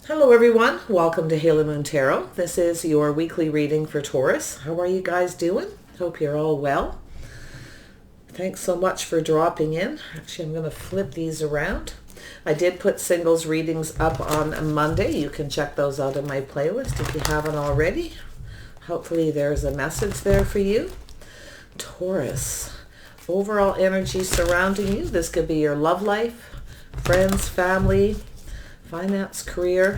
Hello everyone, welcome to Halo Moon Tarot. This is your weekly reading for Taurus. How are you guys doing? Hope you're all well. Thanks so much for dropping in. Actually, I'm going to flip these around. I did put singles readings up on Monday. You can check those out in my playlist if you haven't already. Hopefully there's a message there for you. Taurus, overall energy surrounding you. This could be your love life, friends, family, finance, career.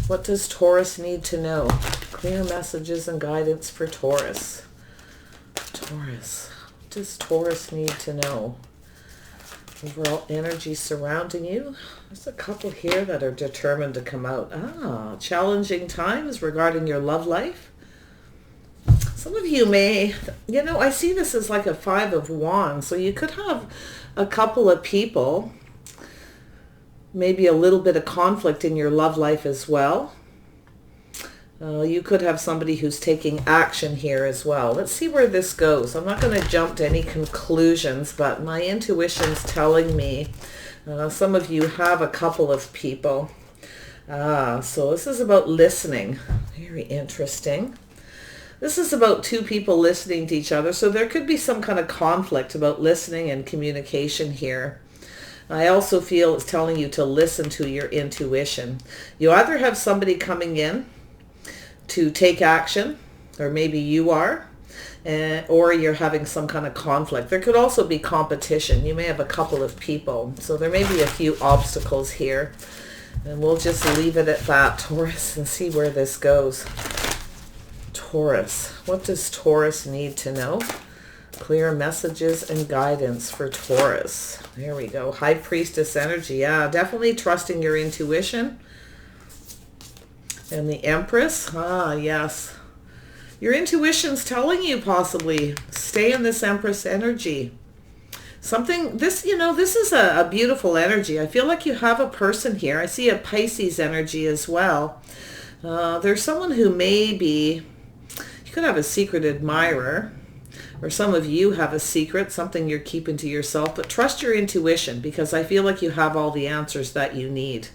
What does Taurus need to know? Clear messages and guidance for Taurus. Taurus. What does Taurus need to know? Overall energy surrounding you. There's a couple here that are determined to come out. Challenging times regarding your love life. Some of you may, I see this as like a 5 of Wands. So you could have a couple of people, maybe a little bit of conflict in your love life as well. You could have somebody who's taking action here as well. Let's see where this goes. I'm not going to jump to any conclusions, but my intuition's telling me some of you have a couple of people. So this is about listening. Very interesting. This is about two people listening to each other. So there could be some kind of conflict about listening and communication here. I also feel it's telling you to listen to your intuition. You either have somebody coming in to take action, or maybe you are, or you're having some kind of conflict. There could also be competition. You may have a couple of people. So there may be a few obstacles here. And we'll just leave it at that, Taurus, and see where this goes. Taurus. What does Taurus need to know? Clear messages and guidance for Taurus. There we go. High Priestess energy. Yeah, definitely trusting your intuition. And the Empress. Yes. Your intuition's telling you possibly stay in this Empress energy. This is a beautiful energy. I feel like you have a person here. I see a Pisces energy as well. There's someone who you could have a secret admirer. Or some of you have a secret, something you're keeping to yourself, but trust your intuition because I feel like you have all the answers that you need.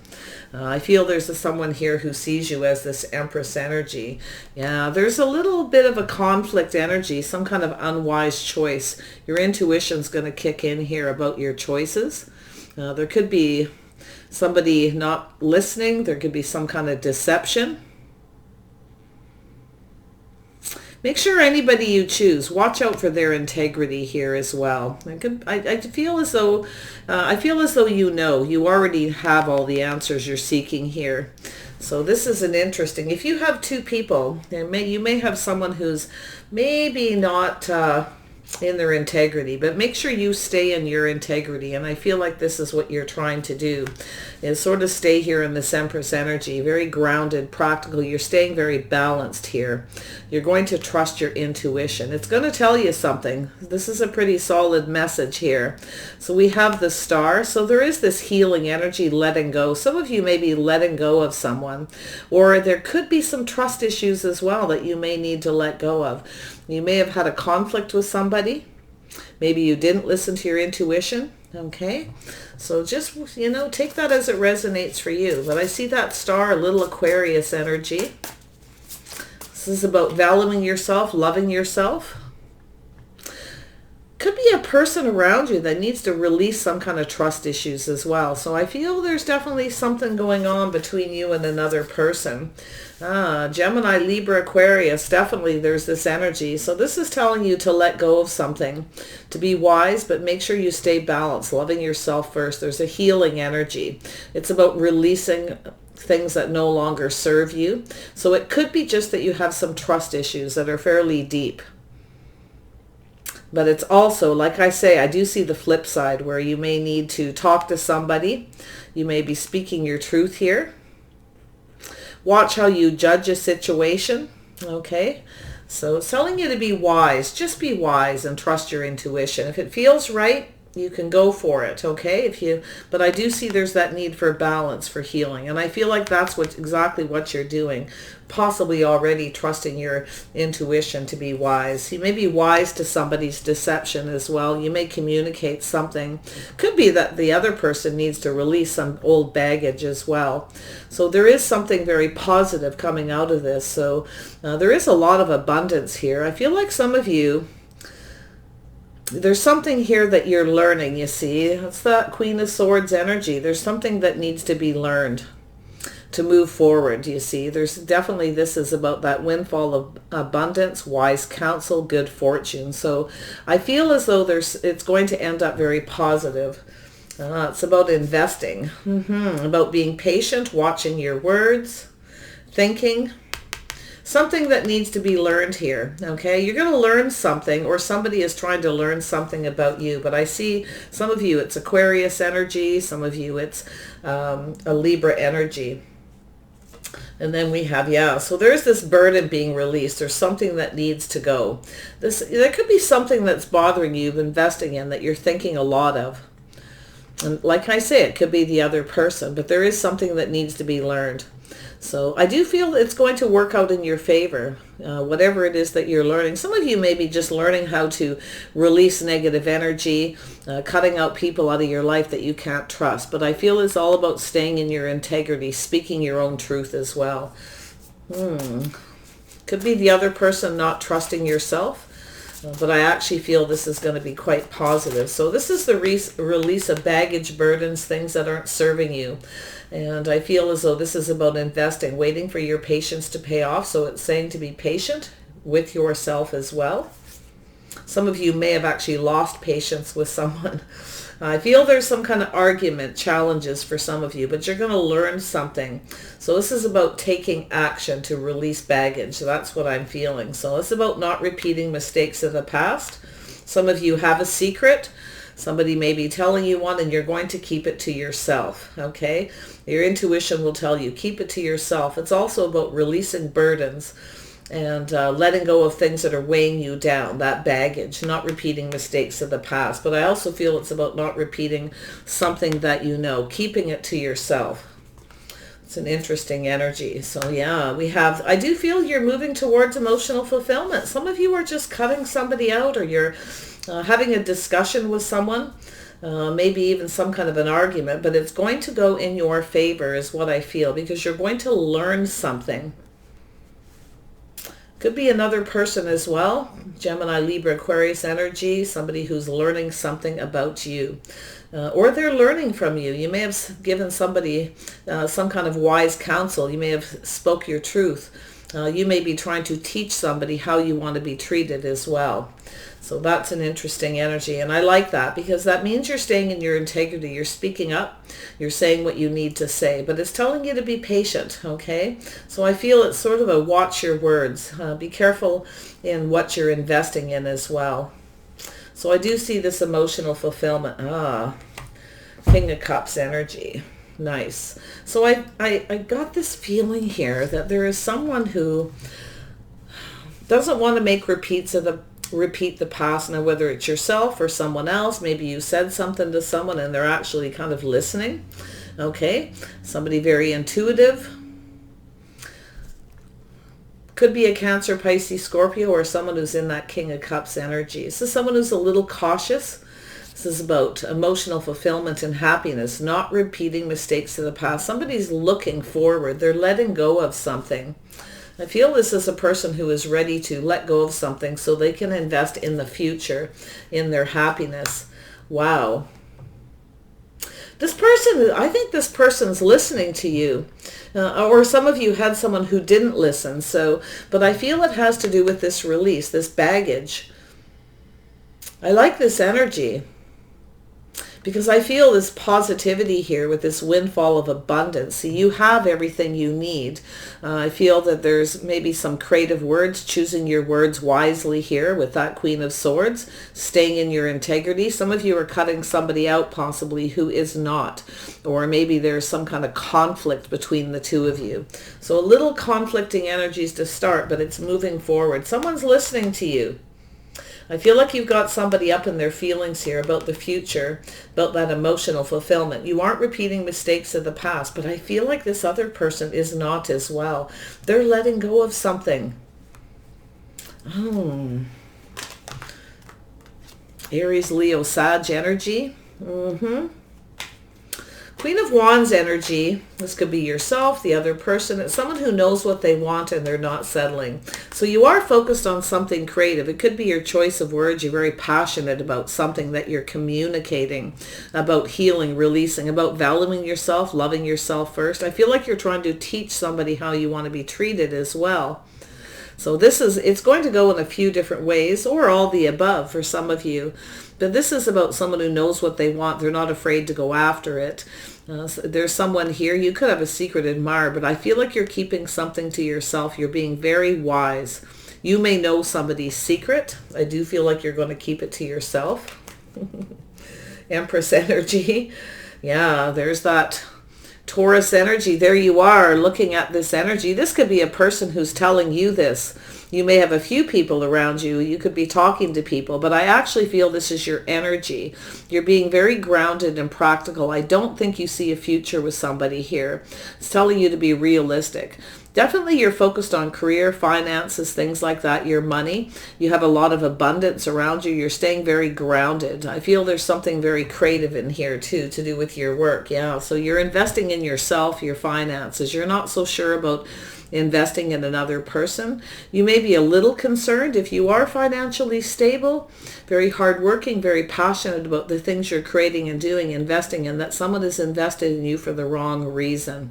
I feel there's someone here who sees you as this Empress energy. Yeah, there's a little bit of a conflict energy, some kind of unwise choice. Your intuition's going to kick in here about your choices. There could be somebody not listening. There could be some kind of deception. Make sure anybody you choose, watch out for their integrity here as well. I feel as though you already have all the answers you're seeking here. So this is an interesting. If you have two people, you may have someone who's maybe not in their integrity, but make sure you stay in your integrity. And I feel like this is what you're trying to do, is sort of stay here in this Empress energy, very grounded, practical. You're staying very balanced here. You're going to trust your intuition. It's going to tell you something. This is a pretty solid message here. So we have the Star. So there is this healing energy, letting go. Some of you may be letting go of someone, or there could be some trust issues as well that you may need to let go of. You may have had a conflict with somebody. Maybe you didn't listen to your intuition. Okay. So just, take that as it resonates for you. But I see that Star, a little Aquarius energy. This is about valuing yourself, loving yourself. Could be a person around you that needs to release some kind of trust issues as well. So I feel there's definitely something going on between you and another person. Gemini, Libra, Aquarius, definitely there's this energy. So this is telling you to let go of something, to be wise, but make sure you stay balanced, loving yourself first. There's a healing energy. It's about releasing things that no longer serve you. So it could be just that you have some trust issues that are fairly deep. But it's also, like I say, I do see the flip side where you may need to talk to somebody. You may be speaking your truth here. Watch how you judge a situation. Okay. So it's telling you to be wise. Just be wise and trust your intuition. If it feels right, you can go for it, okay? But I do see there's that need for balance, for healing, and I feel like that's exactly what you're doing, possibly already trusting your intuition to be wise. You may be wise to somebody's deception as well. You may communicate something. Could be that the other person needs to release some old baggage as well. So there is something very positive coming out of this. So there is a lot of abundance here. I feel like some of you, there's something here that you're learning, you see. It's that Queen of Swords energy. There's something that needs to be learned to move forward, you see. There's definitely, this is about that windfall of abundance, wise counsel, good fortune. So I feel as though it's going to end up very positive. It's about investing, about being patient, watching your words, thinking. Something that needs to be learned here, okay? You're going to learn something, or somebody is trying to learn something about you. But I see some of you, it's Aquarius energy. Some of you, it's a Libra energy. And then we have, so there's this burden being released. There's something that needs to go. There could be something that's bothering you, investing in, that you're thinking a lot of. And like I say, it could be the other person, but there is something that needs to be learned. So I do feel it's going to work out in your favor, whatever it is that you're learning. Some of you may be just learning how to release negative energy, cutting out people out of your life that you can't trust. But I feel it's all about staying in your integrity, speaking your own truth as well. Could be the other person not trusting yourself. But I actually feel this is going to be quite positive. So this is the release of baggage, burdens, things that aren't serving you. And I feel as though this is about investing, waiting for your patience to pay off. So it's saying to be patient with yourself as well. Some of you may have actually lost patience with someone. I feel there's some kind of argument, challenges for some of you, but you're going to learn something. So this is about taking action to release baggage. So that's what I'm feeling. So it's about not repeating mistakes of the past. Some of you have a secret. Somebody may be telling you one, and you're going to keep it to yourself, okay? Your intuition will tell you, keep it to yourself. It's also about releasing burdens and letting go of things that are weighing you down, that baggage, not repeating mistakes of the past. But I also feel it's about not repeating something that you know, keeping it to yourself. It's an interesting energy. So yeah, I do feel you're moving towards emotional fulfillment. Some of you are just cutting somebody out, or you're having a discussion with someone, maybe even some kind of an argument, but it's going to go in your favor is what I feel, because you're going to learn something. Could be another person as well, Gemini, Libra, Aquarius energy, somebody who's learning something about you. Or they're learning from you. You may have given somebody some kind of wise counsel. You may have spoke your truth. You may be trying to teach somebody how you want to be treated as well. So that's an interesting energy. And I like that, because that means you're staying in your integrity. You're speaking up. You're saying what you need to say. But it's telling you to be patient, okay? So I feel it's sort of a watch your words. Be careful in what you're investing in as well. So I do see this emotional fulfillment. King of Cups energy. Nice. So I got this feeling here that there is someone who doesn't want to make repeat the past. Now, whether it's yourself or someone else, maybe you said something to someone and they're actually kind of listening. Okay. Somebody very intuitive. Could be a Cancer, Pisces, Scorpio, or someone who's in that King of Cups energy. This is someone who's a little cautious. This is about emotional fulfillment and happiness, not repeating mistakes of the past. Somebody's looking forward. They're letting go of something. I feel this is a person who is ready to let go of something so they can invest in the future, in their happiness. Wow. I think this person's listening to you. Or some of you had someone who didn't listen. But I feel it has to do with this release, this baggage. I like this energy, because I feel this positivity here with this windfall of abundance. See, you have everything you need. I feel that there's maybe some creative words, choosing your words wisely here with that Queen of Swords, staying in your integrity. Some of you are cutting somebody out possibly who is not, or maybe there's some kind of conflict between the two of you. So a little conflicting energies to start, but it's moving forward. Someone's listening to you. I feel like you've got somebody up in their feelings here about the future, about that emotional fulfillment. You aren't repeating mistakes of the past, but I feel like this other person is not as well. They're letting go of something. Aries, Leo, Sag energy. Queen of Wands energy. This could be yourself, the other person. It's someone who knows what they want and they're not settling. So you are focused on something creative. It could be your choice of words. You're very passionate about something that you're communicating, about healing, releasing, about valuing yourself, loving yourself first. I feel like you're trying to teach somebody how you want to be treated as well. So it's going to go in a few different ways, or all the above for some of you. But this is about someone who knows what they want. They're not afraid to go after it. So there's someone here, you could have a secret admirer, but I feel like you're keeping something to yourself. You're being very wise. You may know somebody's secret. I do feel like you're going to keep it to yourself. Empress energy. Yeah, there's that Taurus energy. There you are looking at this energy. This could be a person who's telling you this. You may have a few people around you. You could be talking to people, but I actually feel this is your energy. You're being very grounded and practical. I don't think you see a future with somebody here. It's telling you to be realistic. Definitely you're focused on career, finances, things like that, your money. You have a lot of abundance around you. You're staying very grounded. I feel there's something very creative in here too to do with your work. Yeah, so you're investing in yourself, your finances. You're not so sure about investing in another person. You may be a little concerned if you are financially stable, very hardworking, very passionate about the things you're creating and doing, investing in, that someone is invested in you for the wrong reason,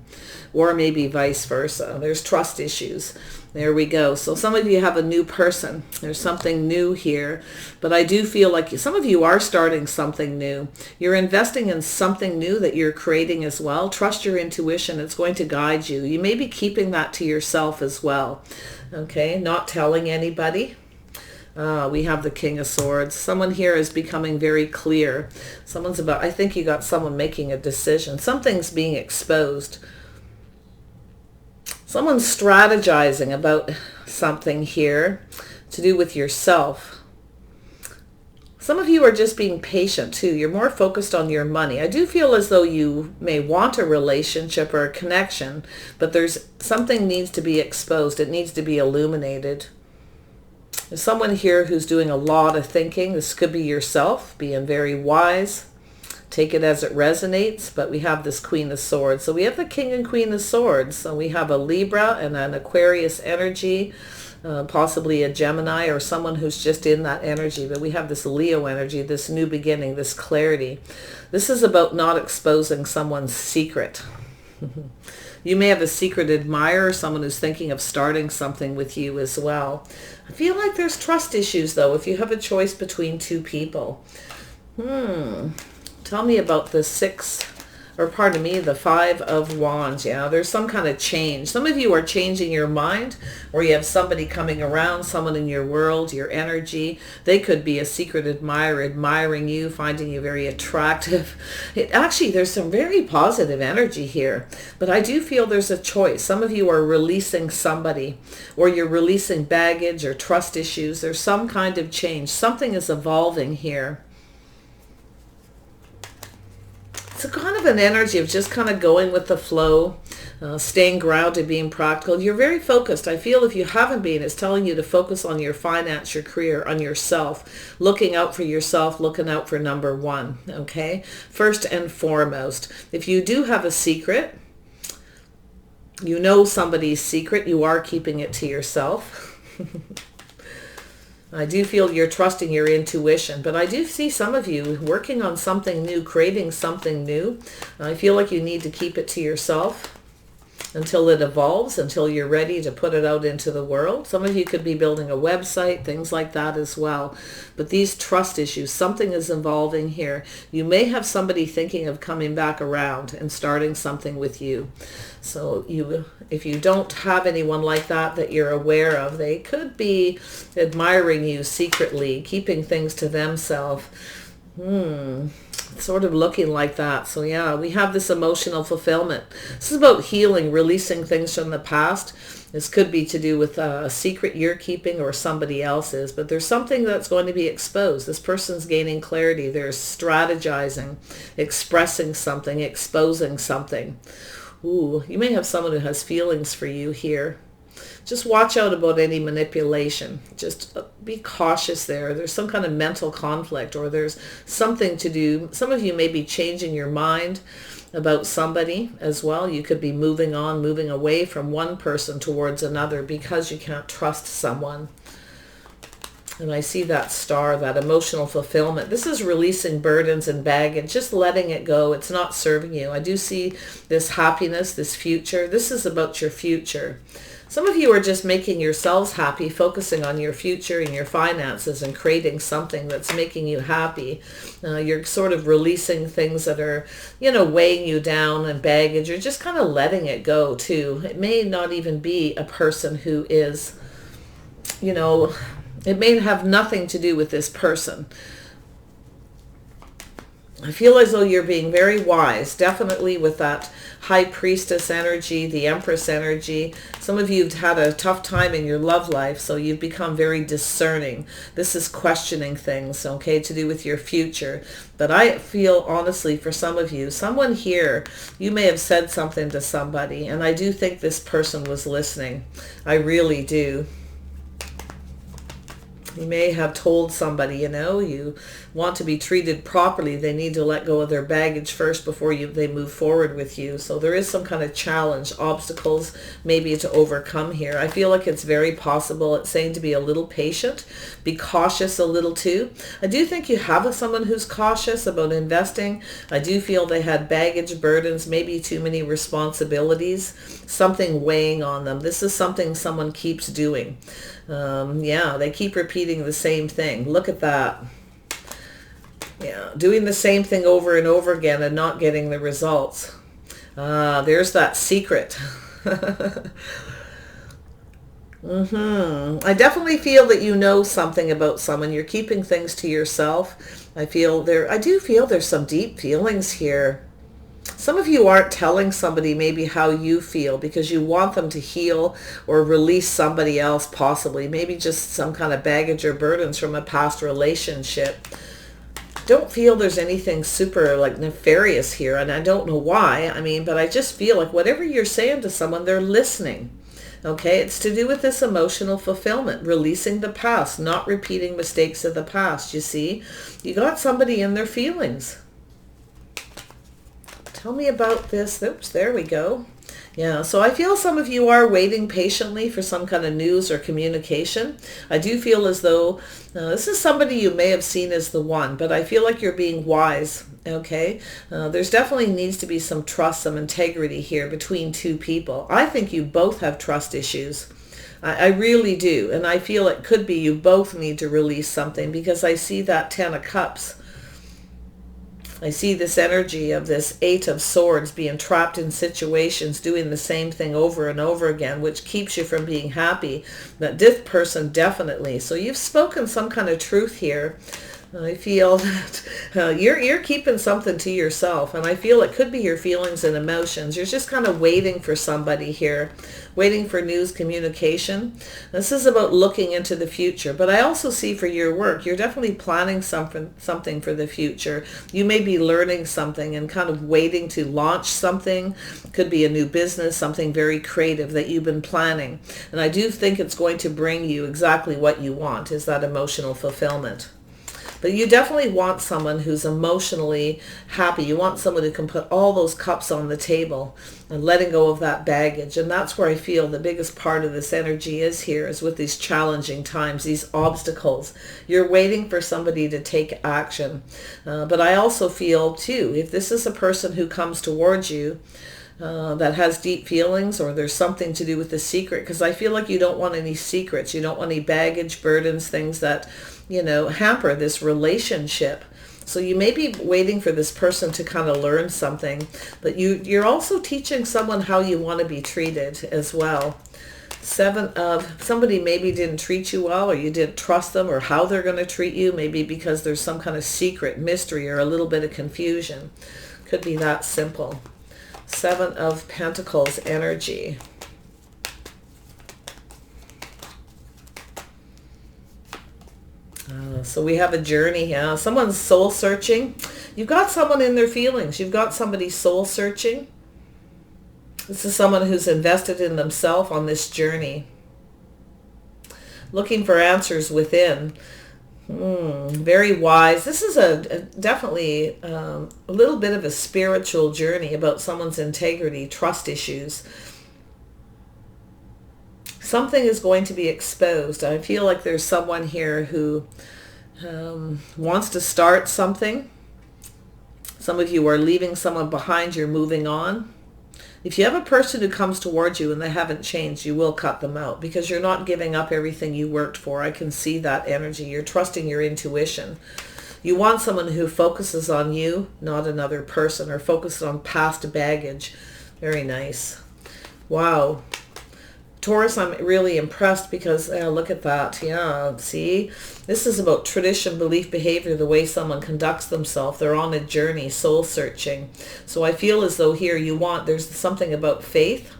or maybe vice versa. There's trust issues. There we go. So some of you have a new person. There's something new here. But I do feel like some of you are starting something new. You're investing in something new that you're creating as well. Trust your intuition. It's going to guide you. You may be keeping that to yourself as well. Okay, not telling anybody. We have the King of Swords. Someone here is becoming very clear. I think you got someone making a decision. Something's being exposed. Someone's strategizing about something here to do with yourself. Some of you are just being patient too. You're more focused on your money. I do feel as though you may want a relationship or a connection, but something needs to be exposed. It needs to be illuminated. There's someone here who's doing a lot of thinking. This could be yourself, being very wise. Take it as it resonates, but we have this Queen of Swords. So we have the King and Queen of Swords. So we have a Libra and an Aquarius energy, possibly a Gemini or someone who's just in that energy. But we have this Leo energy, this new beginning, this clarity. This is about not exposing someone's secret. You may have a secret admirer, someone who's thinking of starting something with you as well. I feel like there's trust issues, though, if you have a choice between two people. Tell me about the the Five of Wands. Yeah, there's some kind of change. Some of you are changing your mind, or you have somebody coming around, someone in your world, your energy. They could be a secret admirer, admiring you, finding you very attractive. Actually, there's some very positive energy here, but I do feel there's a choice. Some of you are releasing somebody, or you're releasing baggage or trust issues. There's some kind of change. Something is evolving here. It's a kind of an energy of just kind of going with the flow, staying grounded, being practical. You're very focused. I feel if you haven't been, it's telling you to focus on your finance, your career, on yourself, looking out for yourself, looking out for number one, okay? First and foremost, if you do have a secret, you know somebody's secret, you are keeping it to yourself. I do feel you're trusting your intuition, but I do see some of you working on something new, creating something new. I feel like you need to keep it to yourself until it evolves, until you're ready to put it out into the world. Some of you could be building a website, things like that as well. But these trust issues, something is evolving here. You may have somebody thinking of coming back around and starting something with you. So if you don't have anyone like that you're aware of, they could be admiring you secretly, keeping things to themselves. sort of looking like that. So yeah, we have this emotional fulfillment. This is about healing, releasing things from the past. This could be to do with a secret you're keeping or somebody else's, but there's something that's going to be exposed. This person's gaining clarity. They're strategizing, expressing something, exposing something. Ooh, you may have someone who has feelings for you here. Just watch out about any manipulation. Just be cautious there. There's some kind of mental conflict, or there's something to do. Some of you may be changing your mind about somebody as well. You could be moving on, moving away from one person towards another because you can't trust someone. And I see that star, that emotional fulfillment. This is releasing burdens and baggage, just letting it go. It's not serving you. I do see this happiness, this future. This is about your future. Some of you are just making yourselves happy, focusing on your future and your finances and creating something that's making you happy. You're sort of releasing things that are, weighing you down and baggage. You're just kind of letting it go too. It may not even be a person who is, it may have nothing to do with this person. I feel as though you're being very wise, definitely with that high priestess energy, the empress energy. Some of you have had a tough time in your love life, so you've become very discerning. This is questioning things, okay, to do with your future. But I feel, honestly, for some of you, someone here, you may have said something to somebody, and I do think this person was listening. I really do. You may have told somebody, you want to be treated properly. They need to let go of their baggage first before they move forward with you. So there is some kind of challenge, obstacles maybe to overcome here. I feel like it's very possible. It's saying to be a little patient, be cautious a little too. I do think you have someone who's cautious about investing. I do feel they had baggage, burdens, maybe too many responsibilities, something weighing on them. This is something someone keeps doing. They keep repeating the same thing. Look at that. Yeah, doing the same thing over and over again and not getting the results. There's that secret. I definitely feel that you know something about someone. You're keeping things to yourself. I do feel there's some deep feelings here. Some of you aren't telling somebody maybe how you feel because you want them to heal or release somebody else possibly. Maybe just some kind of baggage or burdens from a past relationship. Don't feel there's anything super nefarious here, and I don't know why. But I just feel like whatever you're saying to someone, they're listening. Okay, it's to do with this emotional fulfillment, releasing the past, not repeating mistakes of the past. You see, you got somebody in their feelings. Tell me about this. Oops, there we go. Yeah, so I feel some of you are waiting patiently for some kind of news or communication. I do feel as though this is somebody you may have seen as the one, but I feel like you're being wise, okay? There's definitely needs to be some trust, some integrity here between two people. I think you both have trust issues. I really do, and I feel it could be you both need to release something because I see that 10 of Cups. I see this energy of this 8 of Swords being trapped in situations, doing the same thing over and over again, which keeps you from being happy. That this person definitely. So you've spoken some kind of truth here. I feel that you're keeping something to yourself, and I feel it could be your feelings and emotions. You're just kind of waiting for somebody here, waiting for news, communication. This is about looking into the future, but I also see for your work, you're definitely planning something for the future. You may be learning something and kind of waiting to launch something. Could be a new business, something very creative that you've been planning. And I do think it's going to bring you exactly what you want, is that emotional fulfillment. But you definitely want someone who's emotionally happy. You want someone who can put all those cups on the table and letting go of that baggage. And that's where I feel the biggest part of this energy is here, is with these challenging times, these obstacles. You're waiting for somebody to take action. But I also feel, too, if this is a person who comes towards you, that has deep feelings, or there's something to do with the secret, because I feel like you don't want any secrets. You don't want any baggage, burdens, things that, hamper this relationship. So you may be waiting for this person to kind of learn something, but you're also teaching someone how you want to be treated as well. Somebody maybe didn't treat you well, or you didn't trust them, or how they're going to treat you, maybe because there's some kind of secret mystery or a little bit of confusion. Could be that simple. 7 of Pentacles energy. So we have a journey here. Someone's soul searching. You've got someone in their feelings. You've got somebody soul searching. This is someone who's invested in themselves on this journey. Looking for answers within. Very wise. This is definitely a little bit of a spiritual journey about someone's integrity, trust issues. Something is going to be exposed. I feel like there's someone here who wants to start something. Some of you are leaving someone behind. You're moving on. If you have a person who comes towards you and they haven't changed, you will cut them out because you're not giving up everything you worked for. I can see that energy. You're trusting your intuition. You want someone who focuses on you, not another person, or focuses on past baggage. Very nice. Wow. Taurus, I'm really impressed because look at that. Yeah, see? This is about tradition, belief, behavior, the way someone conducts themselves. They're on a journey, soul searching. So I feel as though here there's something about faith,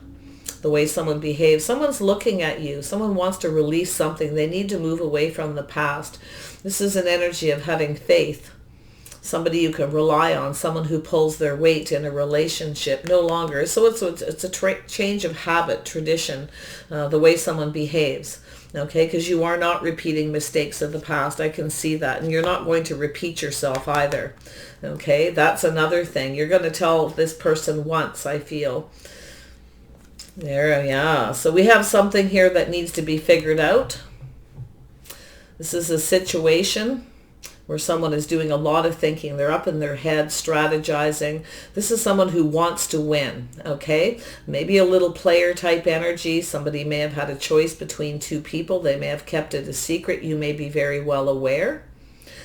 the way someone behaves. Someone's looking at you. Someone wants to release something. They need to move away from the past. This is an energy of having faith. Somebody you can rely on, someone who pulls their weight in a relationship, no longer. So it's a change of habit, tradition, the way someone behaves, okay? Because you are not repeating mistakes of the past. I can see that. And you're not going to repeat yourself either, okay? That's another thing. You're going to tell this person once, I feel. There, yeah. So we have something here that needs to be figured out. This is a situation where someone is doing a lot of thinking. They're up in their head, strategizing. This is someone who wants to win, okay? Maybe a little player type energy. Somebody may have had a choice between two people. They may have kept it a secret. You may be very well aware.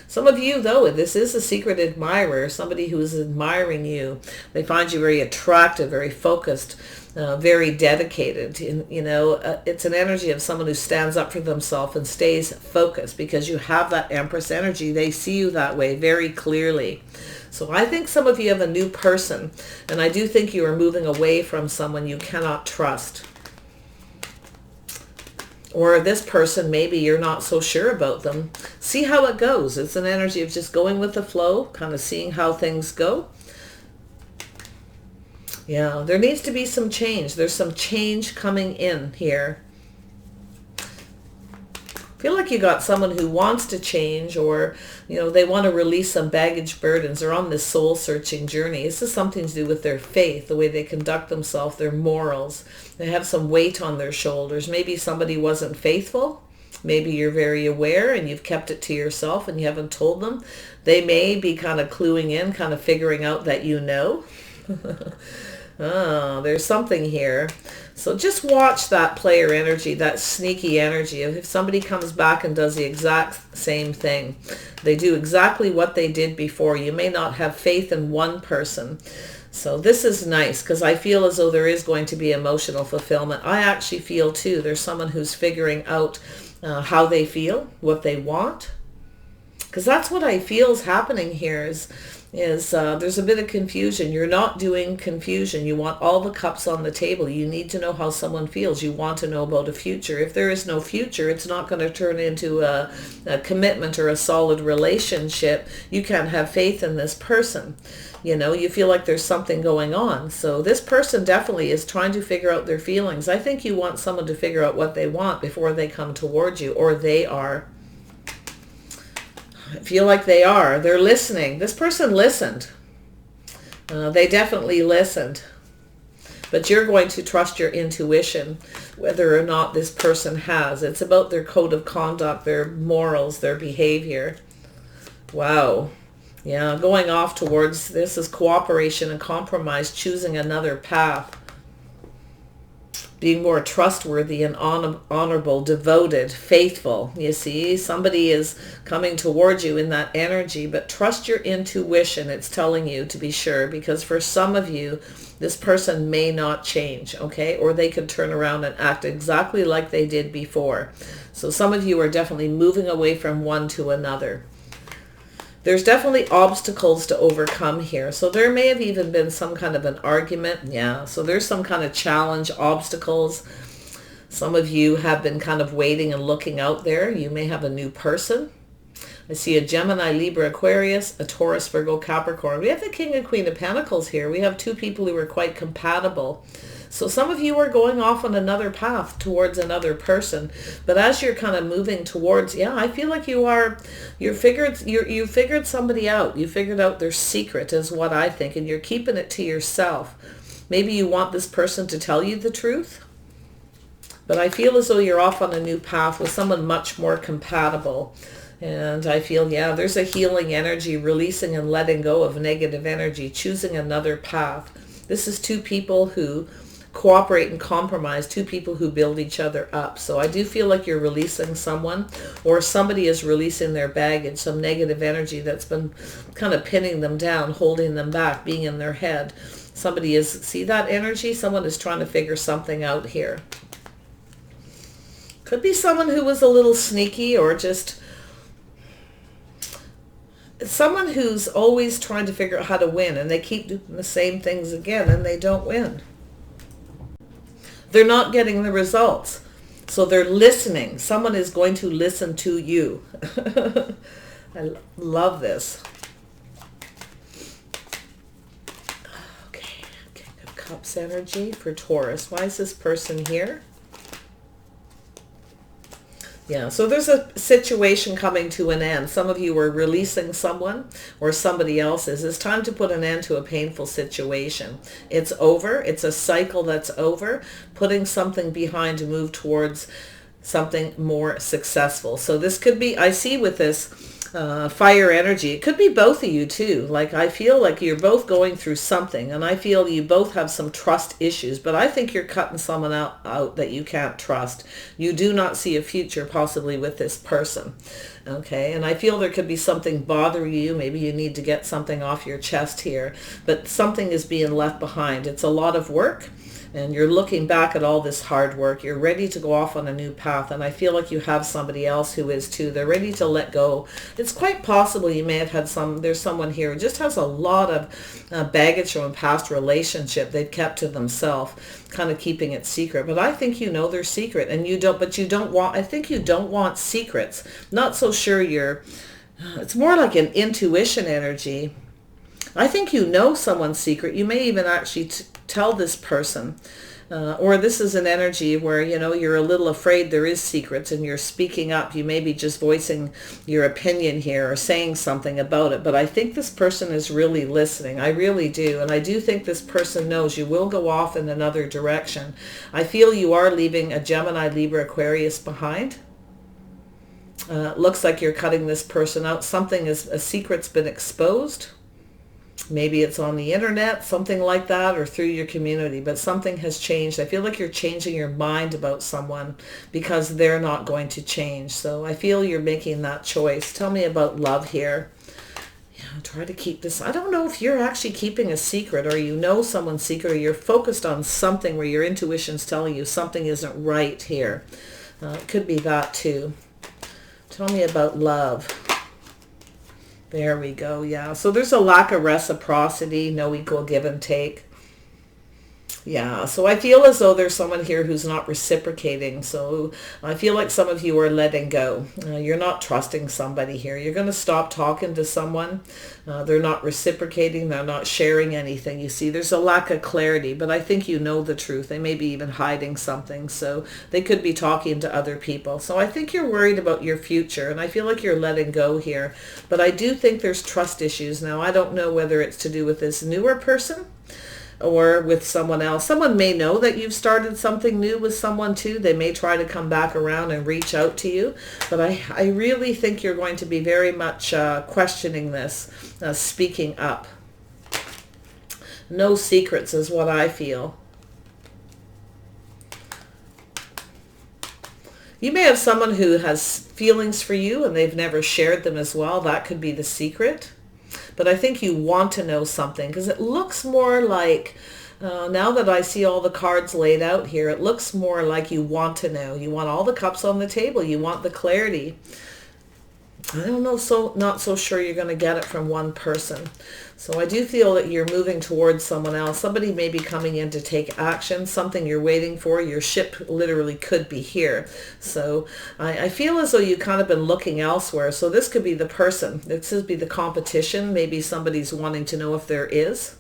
Some of you, though, this is a secret admirer, somebody who is admiring you. They find you very attractive, very focused, very dedicated. It's an energy of someone who stands up for themselves and stays focused because you have that Empress energy. They see you that way very clearly. So I think some of you have a new person, and I do think you are moving away from someone you cannot trust. Or this person, maybe you're not so sure about them. See how it goes. It's an energy of just going with the flow, kind of seeing how things go. Yeah, there needs to be some change. There's some change coming in here. I feel like you got someone who wants to change, or they want to release some baggage burdens. They're on this soul searching journey. This is something to do with their faith, the way they conduct themselves, their morals. They have some weight on their shoulders. Maybe somebody wasn't faithful. Maybe you're very aware and you've kept it to yourself and you haven't told them. They may be kind of cluing in, kind of figuring out that Oh, there's something here. So just watch that player energy, that sneaky energy. If somebody comes back and does the exact same thing, they do exactly what they did before. You may not have faith in one person. So this is nice because I feel as though there is going to be emotional fulfillment. I actually feel too there's someone who's figuring out how they feel, what they want. Because that's what I feel is happening here is there's a bit of confusion. You're not doing confusion. You want all the cups on the table. You need to know how someone feels. You want to know about a future. If there is no future, it's not going to turn into a commitment or a solid relationship. You can't have faith in this person. You feel like there's something going on. So this person definitely is trying to figure out their feelings. I think you want someone to figure out what they want before they come towards you, or they are. I feel like they are. They're listening. This person listened. They definitely listened. But you're going to trust your intuition, whether or not this person has. It's about their code of conduct, their morals, their behavior. Wow. Yeah, going off towards this is cooperation and compromise, choosing another path. being more trustworthy and honorable, devoted, faithful. You see, somebody is coming towards you in that energy, but trust your intuition. It's telling you to be sure, because for some of you, this person may not change, okay? Or they could turn around and act exactly like they did before. So some of you are definitely moving away from one to another. There's definitely obstacles to overcome here. So there may have even been some kind of an argument. Yeah, so there's some kind of challenge, obstacles. Some of you have been kind of waiting and looking out there. You may have a new person. I see a Gemini, Libra, Aquarius, a Taurus, Virgo, Capricorn. We have the King and Queen of Pentacles here. We have two people who are quite compatible. So some of you are going off on another path towards another person. But as you're kind of moving towards, yeah, I feel like you figured somebody out. You figured out their secret is what I think, and you're keeping it to yourself. Maybe you want this person to tell you the truth. But I feel as though you're off on a new path with someone much more compatible. And I feel, yeah, there's a healing energy, releasing and letting go of negative energy, choosing another path. This is two people who cooperate and compromise, two people who build each other up. So I do feel like you're releasing someone, or somebody is releasing their baggage, some negative energy that's been kind of pinning them down, holding them back, being in their head. Somebody is, see that energy? Someone is trying to figure something out here. Could be someone who was a little sneaky, or just someone who's always trying to figure out how to win, and they keep doing the same things again and they don't win. They're not getting the results. So they're listening. Someone is going to listen to you. I love this. Okay, King of Cups energy for Taurus. Why is this person here? Yeah, so there's a situation coming to an end. Some of you are releasing someone, or somebody else is. It's time to put an end to a painful situation. It's over. It's a cycle that's over. Putting something behind to move towards something more successful. So this could be, I see with this fire energy, it could be both of you too. Like, I feel like you're both going through something, and I feel you both have some trust issues, but I think you're cutting someone out that you can't trust. You do not see a future possibly with this person. Okay, and I feel there could be something bothering you. Maybe you need to get something off your chest here, but something is being left behind. It's a lot of work. And you're looking back at all this hard work. You're ready to go off on a new path. And I feel like you have somebody else who is too. They're ready to let go. It's quite possible you may have had there's someone here who just has a lot of baggage from a past relationship they've kept to themselves, kind of keeping it secret. But I think you know their secret, and I think you don't want secrets. Not so sure it's more like an intuition energy. I think you know someone's secret. You may even actually tell this person. Or this is an energy where, you're a little afraid there is secrets and you're speaking up. You may be just voicing your opinion here or saying something about it. But I think this person is really listening. I really do. And I do think this person knows you will go off in another direction. I feel you are leaving a Gemini, Libra, Aquarius behind. Looks like you're cutting this person out. A secret's been exposed. Maybe it's on the internet, something like that, or through your community, but something has changed. I feel like you're changing your mind about someone because they're not going to change. So I feel you're making that choice. Tell me about love here. Try to keep this. I don't know if you're actually keeping a secret, or you know someone's secret, or you're focused on something where your intuition's telling you something isn't right here. It could be that too. Tell me about love. There we go. Yeah. So there's a lack of reciprocity, no equal give and take. Yeah, so I feel as though there's someone here who's not reciprocating. So I feel like some of you are letting go. You're not trusting somebody here. You're going to stop talking to someone. They're not reciprocating. They're not sharing anything. You see, there's a lack of clarity, but I think you know the truth. They may be even hiding something. So they could be talking to other people. So I think you're worried about your future, and I feel like you're letting go here. But I do think there's trust issues. Now, I don't know whether it's to do with this newer person or with someone else. Someone may know that you've started something new with someone too. They may try to come back around and reach out to you. But I really think you're going to be very much questioning this, speaking up. No secrets is what I feel. You may have someone who has feelings for you and they've never shared them as well. That could be the secret. But I think you want to know something because it looks more like, now that I see all the cards laid out here, it looks more like you want to know. You want all the cups on the table. You want the clarity. I don't know, not so sure you're going to get it from one person. So I do feel that you're moving towards someone else. Somebody may be coming in to take action, something you're waiting for. Your ship literally could be here. So I feel as though you've kind of been looking elsewhere. So this could be the person. This could be the competition. Maybe somebody's wanting to know if there is.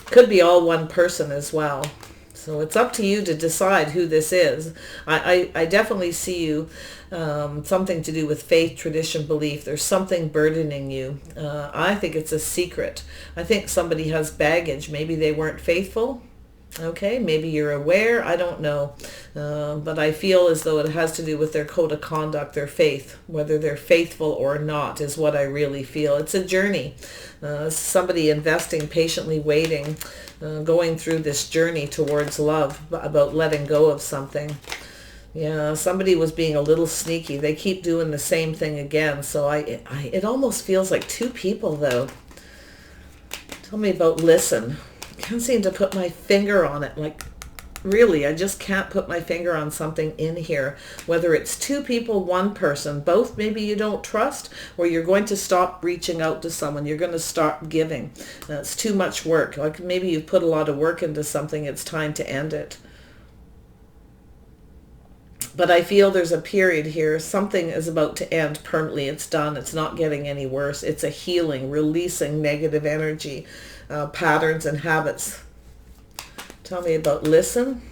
Could be all one person as well. So it's up to you to decide who this is. I definitely see you, something to do with faith, tradition, belief. There's something burdening you. I think it's a secret. I think somebody has baggage. Maybe they weren't faithful. Okay, maybe you're aware. I don't know. But I feel as though it has to do with their code of conduct, their faith. Whether they're faithful or not is what I really feel. It's a journey. Somebody investing, patiently waiting, going through this journey towards love, about letting go of something. Yeah, somebody was being a little sneaky. They keep doing the same thing again. So it almost feels like two people, though. Tell me about listen. Can't seem to put my finger on it. Like, really, I just can't put my finger on something in here. Whether it's two people, one person, both maybe you don't trust, or you're going to stop reaching out to someone. You're going to stop giving. That's too much work. Like maybe you've put a lot of work into something. It's time to end it. But I feel there's a period here. Something is about to end permanently. It's done. It's not getting any worse. It's a healing, releasing negative energy, patterns and habits. Tell me about listen.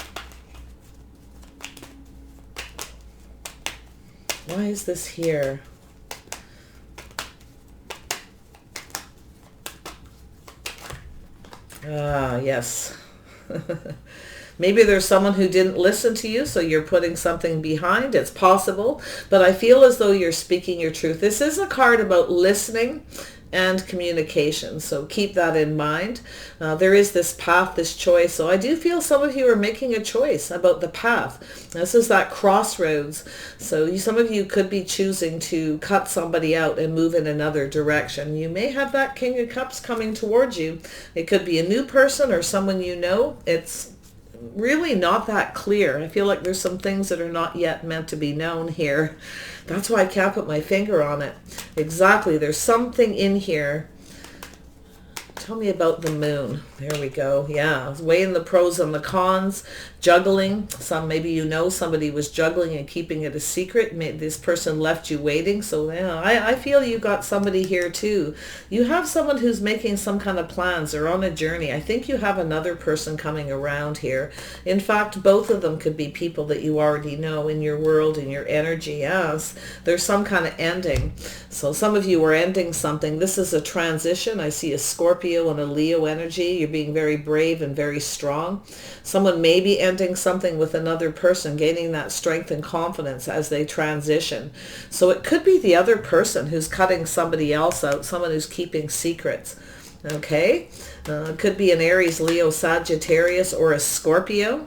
Why is this here? Ah, yes. Maybe there's someone who didn't listen to you, so you're putting something behind. It's possible, but I feel as though you're speaking your truth. This is a card about listening and communication, so keep that in mind. There is this path, this choice, so I do feel some of you are making a choice about the path. This is that crossroads, so some of you could be choosing to cut somebody out and move in another direction. You may have that King of Cups coming towards you. It could be a new person or someone you know. It's really not that clear. I feel like there's some things that are not yet meant to be known here. That's why I can't put my finger on it. Exactly. There's something in here. Tell me about the moon. There we go. Yeah, weighing the pros and the cons, juggling. Maybe you know somebody was juggling and keeping it a secret. Maybe this person left you waiting. So yeah, I feel you got somebody here too. You have someone who's making some kind of plans. They're on a journey. I think you have another person coming around here. In fact, both of them could be people that you already know in your world, in your energy. Yes, there's some kind of ending. So some of you are ending something. This is a transition. I see a Scorpio and a Leo energy. You're being very brave and very strong. Someone may be ending something with another person, gaining that strength and confidence as they transition. So it could be the other person who's cutting somebody else out, someone who's keeping secrets. Okay? It could be an Aries, Leo, Sagittarius, or a Scorpio.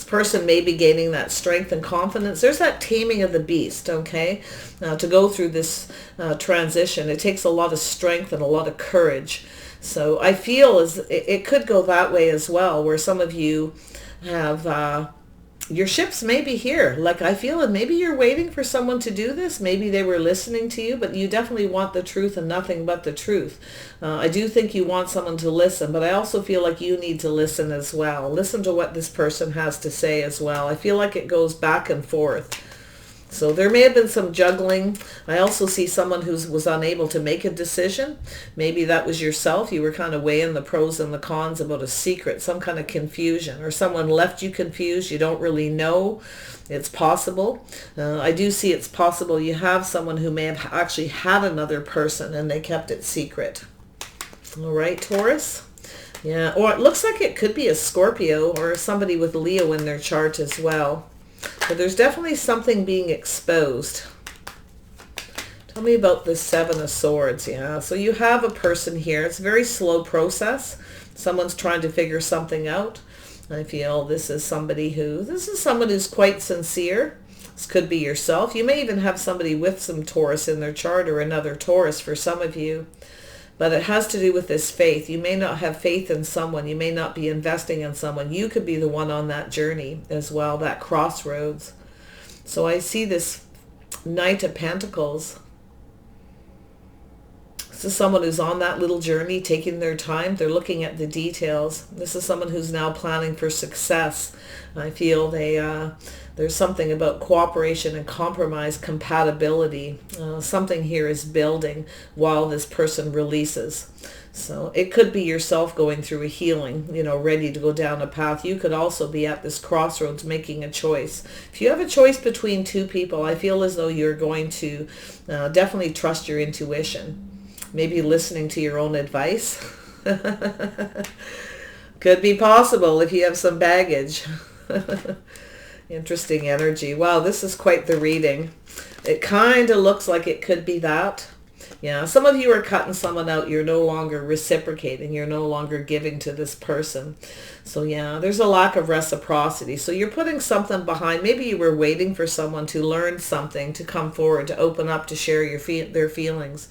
Person may be gaining that strength and confidence. There's that taming of the beast, okay? To go through this transition, it takes a lot of strength and a lot of courage. So I feel as it could go that way as well, where some of you have your ships may be here. Like I feel, and maybe you're waiting for someone to do this. Maybe they were listening to you, but you definitely want the truth and nothing but the truth. I do think you want someone to listen, but I also feel like you need to listen as well. Listen to what this person has to say as well. I feel like it goes back and forth. So there may have been some juggling. I also see someone who was unable to make a decision. Maybe that was yourself. You were kind of weighing the pros and the cons about a secret, some kind of confusion, or someone left you confused. You don't really know. It's possible. I do see it's possible you have someone who may have actually had another person and they kept it secret. All right, Taurus. Yeah, or it looks like it could be a Scorpio or somebody with Leo in their chart as well. But there's definitely something being exposed. Tell me about the Seven of Swords. Yeah, so you have a person here. It's a very slow process. Someone's trying to figure something out. I feel this is someone who's quite sincere. This could be yourself. You may even have somebody with some Taurus in their chart, or another Taurus for some of you. But it has to do with this faith. You may not have faith in someone. You may not be investing in someone. You could be the one on that journey as well, that crossroads. So I see this Knight of Pentacles. This is someone who's on that little journey, taking their time. They're looking at the details. This is someone who's now planning for success. I feel there's something about cooperation and compromise, compatibility. Something here is building while this person releases. So it could be yourself going through a healing, ready to go down a path. You could also be at this crossroads making a choice. If you have a choice between two people, I feel as though you're going to definitely trust your intuition. Maybe listening to your own advice. Could be possible if you have some baggage. Interesting energy. Wow, this is quite the reading. It kind of looks like it could be that. Yeah, some of you are cutting someone out. You're no longer reciprocating. You're no longer giving to this person. So yeah, there's a lack of reciprocity. So you're putting something behind. Maybe you were waiting for someone to learn something, to come forward, to open up, to share their feelings.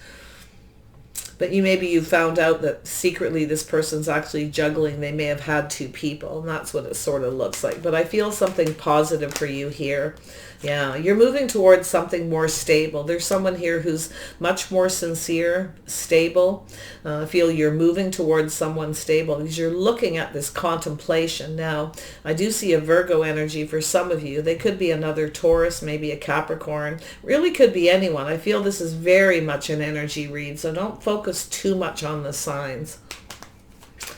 But maybe you found out that secretly this person's actually juggling. They may have had two people, and that's what it sort of looks like. But I feel something positive for you here. Yeah, you're moving towards something more stable. There's someone here who's much more sincere, stable. I feel you're moving towards someone stable because you're looking at this contemplation. Now, I do see a Virgo energy for some of you. They could be another Taurus, maybe a Capricorn. Really could be anyone. I feel this is very much an energy read, so don't focus too much on the signs.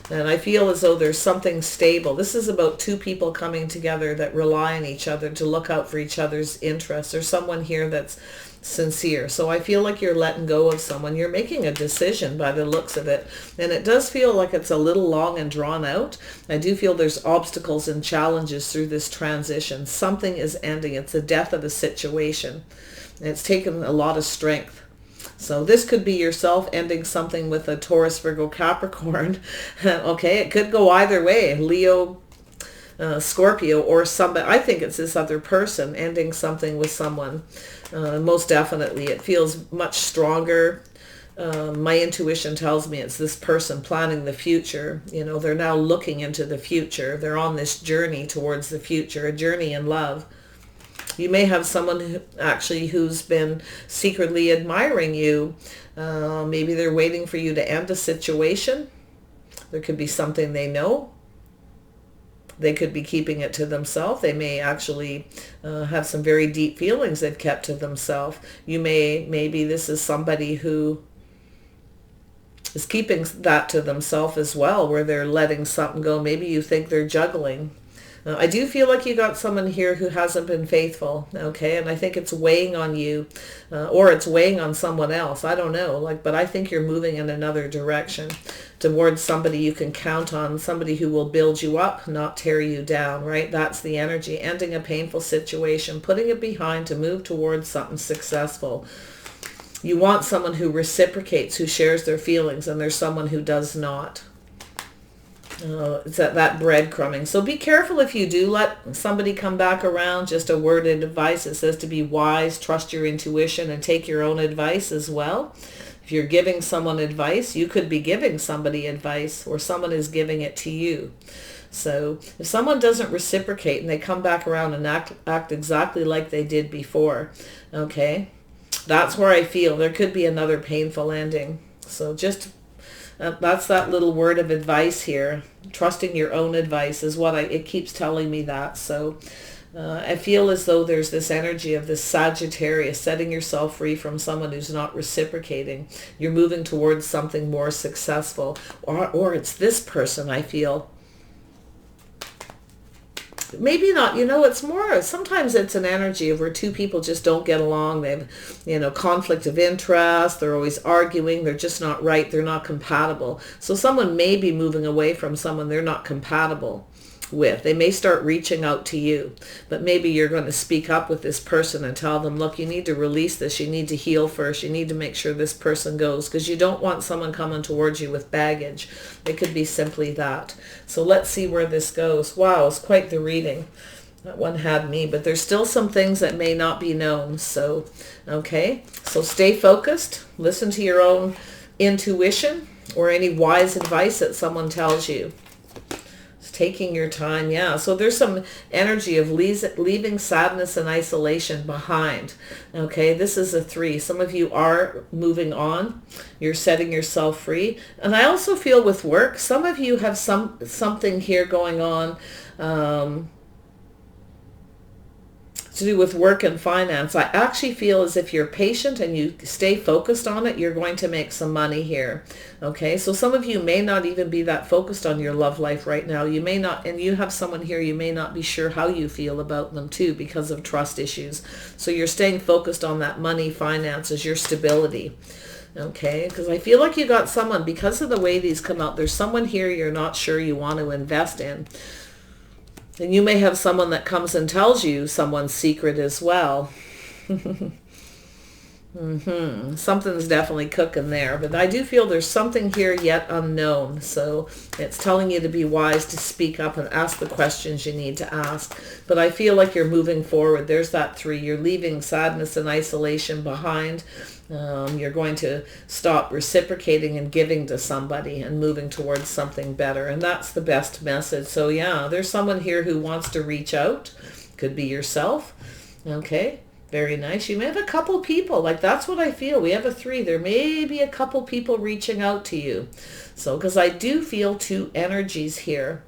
And I feel as though there's something stable. This is about two people coming together that rely on each other to look out for each other's interests. There's someone here that's sincere. So I feel like you're letting go of someone. You're making a decision by the looks of it. And it does feel like it's a little long and drawn out. I do feel there's obstacles and challenges through this transition. Something is ending. It's the death of a situation. And it's taken a lot of strength. So this could be yourself ending something with a Taurus, Virgo, Capricorn. Okay, it could go either way. Leo, Scorpio, or somebody. I think it's this other person ending something with someone. Most definitely. It feels much stronger. My intuition tells me it's this person planning the future. They're now looking into the future. They're on this journey towards the future, a journey in love. You may have someone who's been secretly admiring you. Maybe they're waiting for you to end a situation. There could be something they know. They could be keeping it to themselves. They may actually have some very deep feelings they've kept to themselves. Maybe this is somebody who is keeping that to themselves as well, where they're letting something go. Maybe you think they're juggling. I do feel like you got someone here who hasn't been faithful, okay? And I think it's weighing on you, or it's weighing on someone else. I don't know, but I think you're moving in another direction towards somebody you can count on, somebody who will build you up, not tear you down, right? That's the energy. Ending a painful situation, putting it behind to move towards something successful. You want someone who reciprocates, who shares their feelings, and there's someone who does not. It's that breadcrumbing. So be careful if you do let somebody come back around. Just a word of advice. It says to be wise, trust your intuition, and take your own advice as well. If you're giving someone advice, you could be giving somebody advice, or someone is giving it to you. So if someone doesn't reciprocate and they come back around and act exactly like they did before, okay, that's where I feel there could be another painful ending. So just that's that little word of advice here. Trusting your own advice is what it keeps telling me that. So I feel as though there's this energy of this Sagittarius, setting yourself free from someone who's not reciprocating. You're moving towards something more successful. Or it's this person, I feel. Maybe not, it's more, sometimes it's an energy of where two people just don't get along. They have, conflict of interest. They're always arguing. They're just not right. They're not compatible. So someone may be moving away from someone they're not compatible. with. They may start reaching out to you, but maybe you're going to speak up with this person and tell them, look, you need to release this. You need to heal first. You need to make sure this person goes, because you don't want someone coming towards you with baggage. It could be simply that. So let's see where this goes. Wow, it's quite the reading. That one had me, but there's still some things that may not be known. So, okay. So stay focused. Listen to your own intuition or any wise advice that someone tells you. Taking your time, yeah. So there's some energy of leaving sadness and isolation behind. Okay, this is a 3. Some of you are moving on. You're setting yourself free. And I also feel with work, some of you have something here going on to do with work and finance. I actually feel as if you're patient and you stay focused on it, you're going to make some money here. Okay, so some of you may not even be that focused on your love life right now. You may not, and you have someone here, you may not be sure how you feel about them too because of trust issues. So you're staying focused on that money, finances, your stability. Okay, because I feel like you got someone, because of the way these come out, there's someone here you're not sure you want to invest in. And you may have someone that comes and tells you someone's secret as well. Something's definitely cooking there. But I do feel there's something here yet unknown. So it's telling you to be wise, to speak up and ask the questions you need to ask. But I feel like you're moving forward. There's that 3. You're leaving sadness and isolation behind. You're going to stop reciprocating and giving to somebody and moving towards something better. And that's the best message. So yeah, there's someone here who wants to reach out. Could be yourself. Okay, very nice. You may have a couple people. Like, that's what I feel. We have a 3. There may be a couple people reaching out to you. So, because I do feel 2 energies here.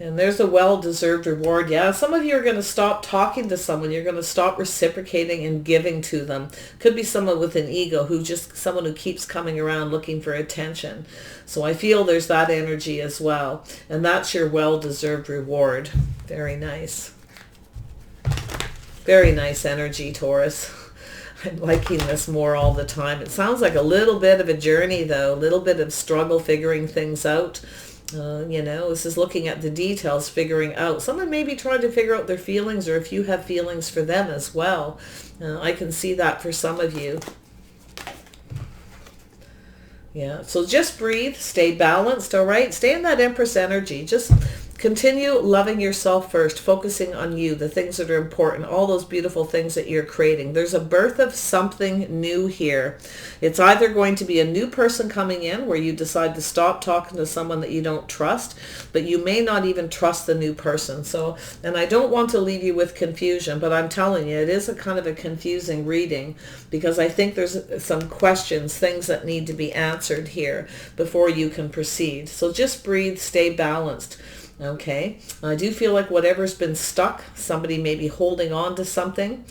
And there's a well-deserved reward. Yeah, some of you are going to stop talking to someone. You're going to stop reciprocating and giving to them. Could be someone with an ego, someone who keeps coming around looking for attention. So I feel there's that energy as well. And that's your well-deserved reward. Very nice. Very nice energy, Taurus. I'm liking this more all the time. It sounds like a little bit of a journey, though. A little bit of struggle figuring things out. This is looking at the details, figuring out. Someone may be trying to figure out their feelings, or if you have feelings for them as well. I can see that for some of you. Yeah, so just breathe, stay balanced, all right? Stay in that Empress energy. Just continue loving yourself first, focusing on you, the things that are important, all those beautiful things that you're creating. There's a birth of something new here. It's either going to be a new person coming in where you decide to stop talking to someone that you don't trust, but you may not even trust the new person. So, and I don't want to leave you with confusion, but I'm telling you, it is a kind of a confusing reading, because I think there's some questions, things that need to be answered here before you can proceed. So just breathe, stay balanced. Okay, I do feel like whatever's been stuck, somebody may be holding on to something,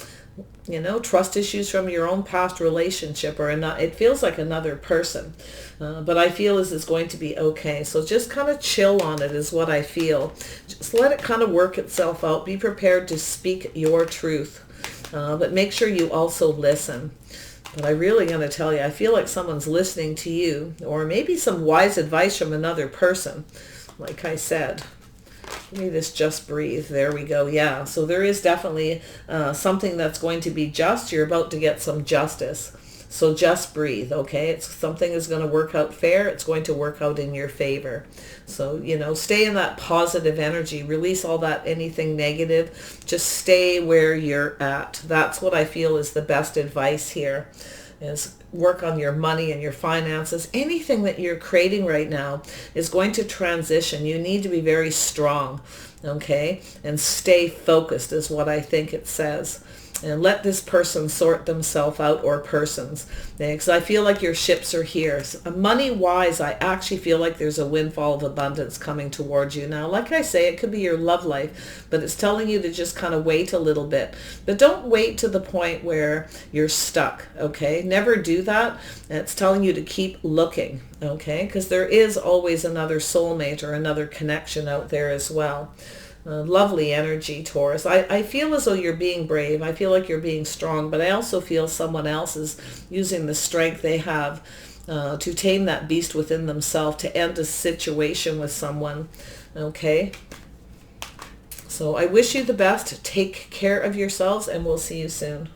trust issues from your own past relationship, or it feels like another person, but I feel this is going to be okay. So just kind of chill on it is what I feel. Just let it kind of work itself out. Be prepared to speak your truth, but make sure you also listen. But I'm really going to tell you, I feel like someone's listening to you, or maybe some wise advice from another person. Like I said, give me this just breathe. There we go. Yeah, so there is definitely something that's going to be just. You're about to get some justice. So just breathe, okay? Something is going to work out fair. It's going to work out in your favor. So, stay in that positive energy. Release all that, anything negative. Just stay where you're at. That's what I feel is the best advice here. Is work on your money and your finances. Anything that you're creating right now is going to transition. You need to be very strong, okay? And stay focused is what I think it says. And let this person sort themselves out, or persons. Because I feel like your ships are here. So money-wise, I actually feel like there's a windfall of abundance coming towards you. Now, like I say, it could be your love life, but it's telling you to just kind of wait a little bit. But don't wait to the point where you're stuck, okay? Never do that. And it's telling you to keep looking, okay? Because there is always another soulmate or another connection out there as well. Lovely energy, Taurus. I feel as though you're being brave. I feel like you're being strong, but I also feel someone else is using the strength they have to tame that beast within themselves, to end a situation with someone. Okay? So I wish you the best. Take care of yourselves, and we'll see you soon.